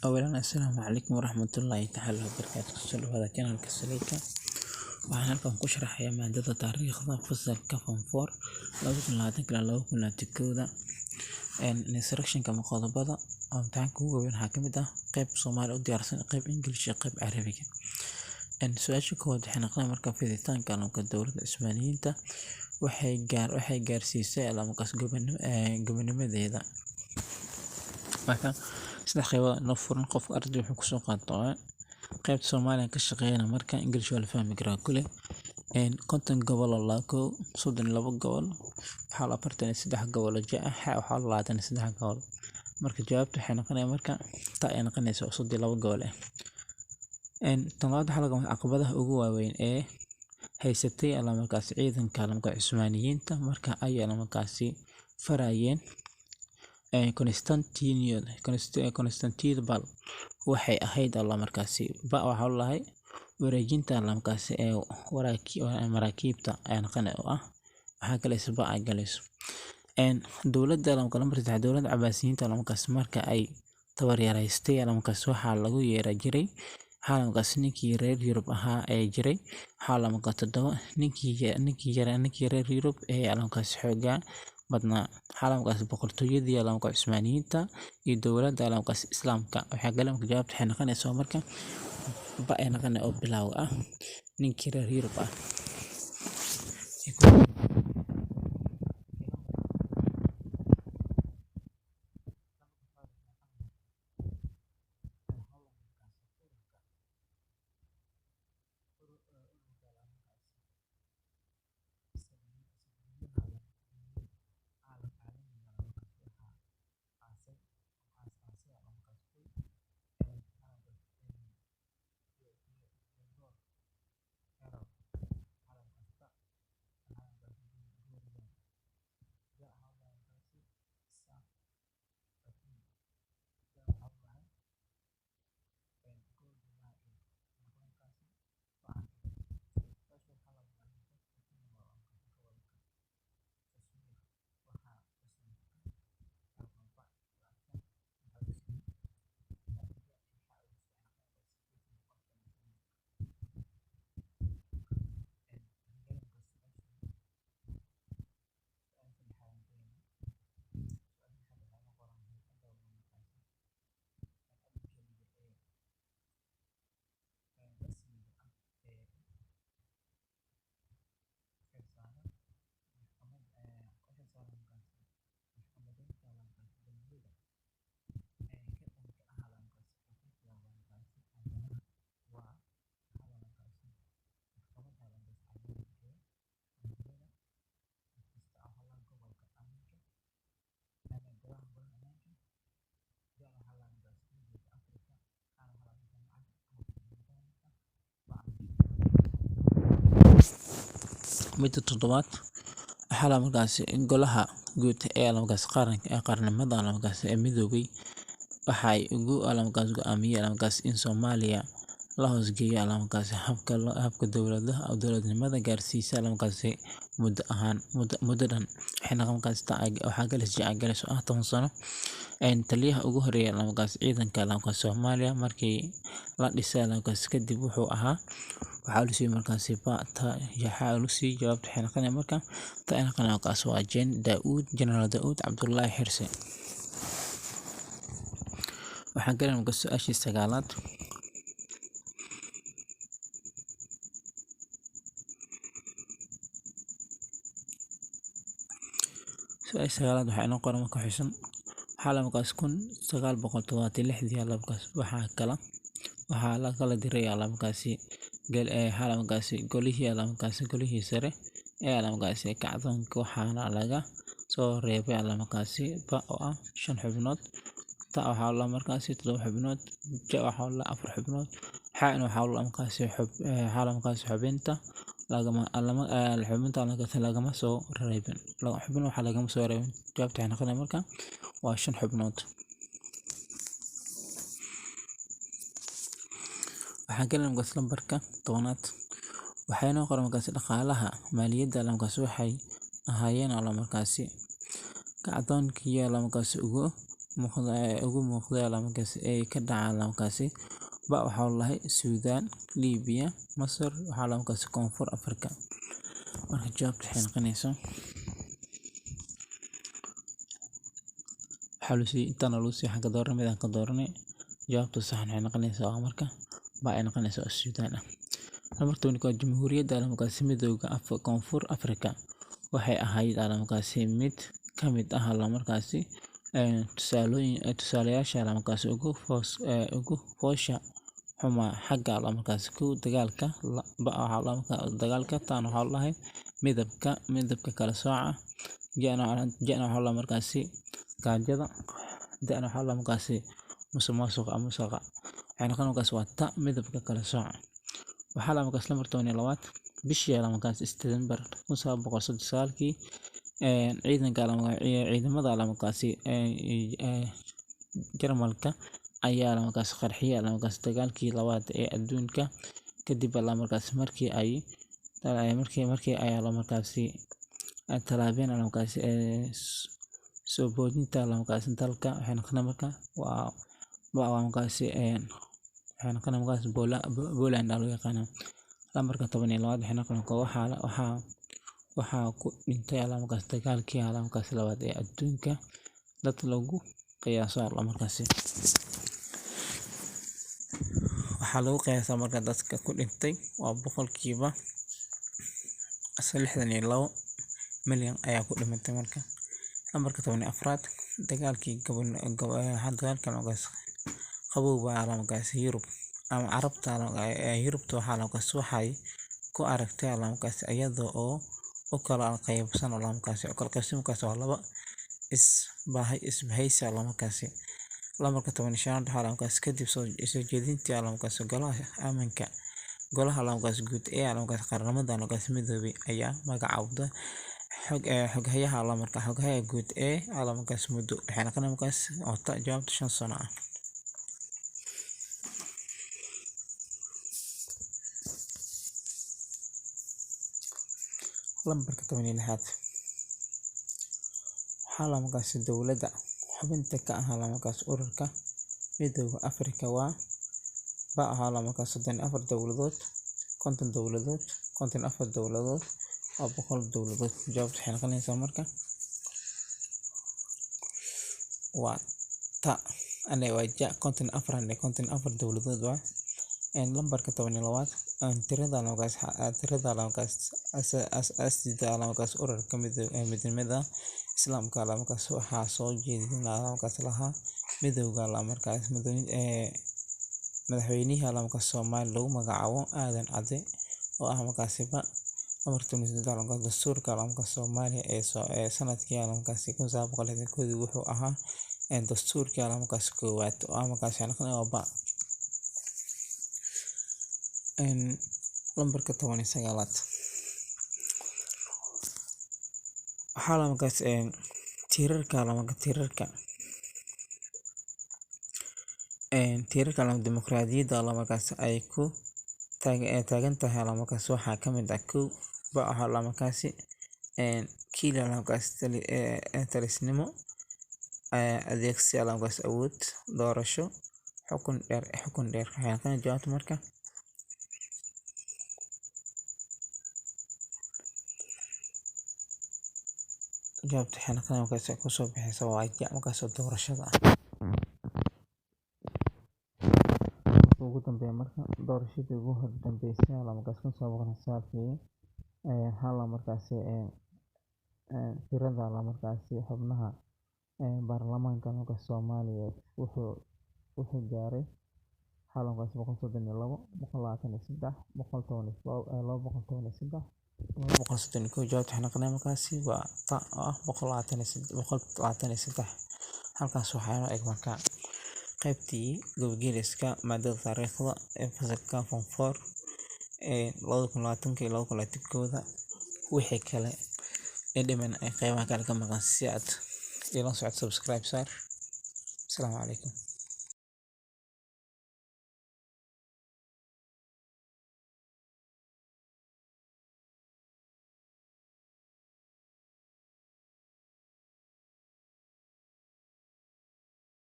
أولا السلام عليكم ورحمة الله تعالى وبركاته. سؤال هذا كان الكسليكا waxaan halkan ku sharaxayaa maadada taariikhda fasalka form 4 2021 instruction ka qodobada oo imtixaanka ugu weyn waxaa kamid ah qayb Soomaali u diyaarsan, qayb English iyo qayb Carabiga. Su'aasha koowaad waxay noqonaysaa marka fiditaanka nidaamka dowladda Isbaaniyiinta waxay gaarsiisay alamakas gobonnimadeeda. Marka saddex qaybood noo furan qofka arday wuxuu ku soo qaataa qaybta Soomaaliya ka shaqeeyana marka English waa la fahmi karaa kule konton gobol oo laako 32 gobol waxaa la 43 gobol oo jaa waxaa la 23 gobol. Marka jawaabtu waxay noqonaysaa marka ta ay noqonayso 32 gobol tanaad waxa laga caqabadaha ugu waaweyn ee haysatay alamakaas ciidanka alamka Cusmaaniyiinta marka ay alamakaasi farayeen Constantinople waxay ahayd markaasi waxa lahay wareejinta alamkaasi ee maraakiibta aan qane oo ah waxa kale sabab ay galayso dowladda alamka lambar 3 dowladda Cabaasiyiinta alamkaas marka ay tabar yaraystay alamkaas waxa lagu yeeray jiray alamkaas ninkii reer Yurub ahaa ee jiray alamka 7 ninkii reer Yurub ee alamkaas xoogaa badna alamkaas boqortooyadii alamka Cusmaaniyiinta iyo dowladda alamkaas Islaamka waxa galamka jawaabta waxay noqonaysaa marka ba ay noqonaysaa oo bilaaw ah ninkii reer Yurub ah. Midda toddobaad waxa la markaasi golaha guud ee alamkaas qaranka ee qarnimada alamkaas ee midoobay waxay ugu alamkaas go'aamiyeen alamkaas in Soomaaliya la hoosgeeyo alamkaas habka dowladnimada gaarsiisa alamkaas muddadan waxay noqon waxa galis galayso 10 sano taliyaha ugu horeeyay alamkaas ciidanka alamkaas Soomaaliya markii la dhisay alamkaas kadib wuxuu ahaa waxa uu siiyay markaasi baata yaxa uu siiyay jawaabta waxay noqonaysaa marka ta ay noqonaysaa waa General Daawud Cabdullaahi Xirse. waxaan garan su'aashii sagaalaad waxay noqon marka xisan alamkaas 1976 alamkaas waxaa la kala diray alamkaasi golihii sare ee alamkaasi kacdoonka waxaana laga soo reebay alamkaasi ba oo ah 5 xubnood ta waxaa la markaasi 7 xubnood ja waxaa la 4 xubnood xaana waxaa la alamkaasi xubinta lagama soo reebin xubin waxa lagama soo reebin jawaabta waxay noqonaysaa marka waa 5 xubnood. waxaan galan lambarka 10aad waxayna qoran markaasi dhaqaalaha maaliyadda alamkaas waxay ahaayeen alamkaasi kacdoonkii alamkaas ugu ugu muuqda markaasi ay ka dhacaan markaasi waxaa lahay Suudaan, Liibiya, Masar, waxaa markaasi Koonfur Afrika. Marka jawaabtu waxay noqonaysaa intaan luusi xagga dooran midaan ka dooranay jawaabtu sax waxay noqonaysaa marka ay noqonaysaa Suudaan. Number 20 Jamhuuriyadda markaasi Midowga Koonfur Afrika waxay ahayd markaasi mid ka mid ah markaasi tusaalayaasha markaasi ugu foosha xuma xagga markaasi ku dagaalka dagaalka tan waxaa lahay midabka kala sooca jana waxaa markaasi gaajada dana waxaa markaasi musuqmaasuqa waxay noqon markaasi waa ta midabka kala sooca. waxaa markaasi number 22 bishii markaasi September 1939 ciidamada markaasi Jarmalka ayaa markaasi qarxiyay markaasi dagaalkii labaad ee adduunka kadib markaasi markii ay markaasi talaabeen markaasi soo boodinta markaasi dalka waxay noqon marka waa markaasi waxay noqon markaasi Poland loo yaqaan. Lambarka 12 waxay noqon waxaa ku dhintay markaasi dagaalkii markaasi labaad ee adduunka dad lagu qiyaaso markaasi waxaa lagu qiyaasaa marka dadka ku dhintay waa boqolkiiba 62 milyan ayaa ku dhimatay marka. Lambarka 14 dagaalkii markaasi qabowga markaasi Yurub ama Carabta Yurubta waxay ku aragtay markaasi iyada oo u kala qaybsan markaasi waa laba isbahaysi markaasi. Lambarka 15 markaasi kadib soo jeedintii markaasi golaha markaasi guud ee markaasi qaranimada markaasi Midoobay ayaa magacaawda xoghayaha guud ee markaasi muddo waxay noqon markaasi jawaabta 5 sano ah. Lambarka 16 waxaa markaasi dowladda xubinta ka ah markaasi ururka Midowga Afrika waa markaasi 34 dowladood 50 dowladood 54 dowladood 100 dowladood. Jawaabtu waxay noqonaysaa marka waa ta waa 54 dowladood waa. Lambarka 12 tirada markaasi markaasi ururka midnimada Islaamka markaasi waxaa soo jeedinaya markaasi lahaa midowga markaasi madaxweynaha markaasi Soomaaliya lagu magacaabo Aadan Cadde oo markaasi markii dastuurka markaasi Soomaaliya ee sanadkii markaasi 1991 wuxuu ahaa dastuurka markaasi koowaad oo markaasi noqon lambarka 19 waxaa markaasi tiirarka dimuqraadiyadda markaasi ay ku taagan tahay markaasi waxaa ka mid ah 1 waxaa markaasi kila markaasi talisnimo adeegsi markaasi awood doorasho xukun dheer waxay noqon jawaabta marka jawaabta waxay noqon markaasi ku soo bixisa waa markaasi doorashada ugu dambeeya marka doorashadii ugu dambeysay markaasi 1999 markaasi tirada markaasi xubnaha baarlamaanka markaasi Soomaaliya wuxuu gaaray markaasi 132 123 213 jawaabta waxay noqon markaasi waa ta 123. halkaas waxaa eg marka qaybtii gobgeliska maadada taariikhda ee fasalka Form 4 2020 iyo 2021 wixii kale ee dhiman ay qaybaha kale ka maqan si aad ila socod subscribe sar. Assalaamu calaykum.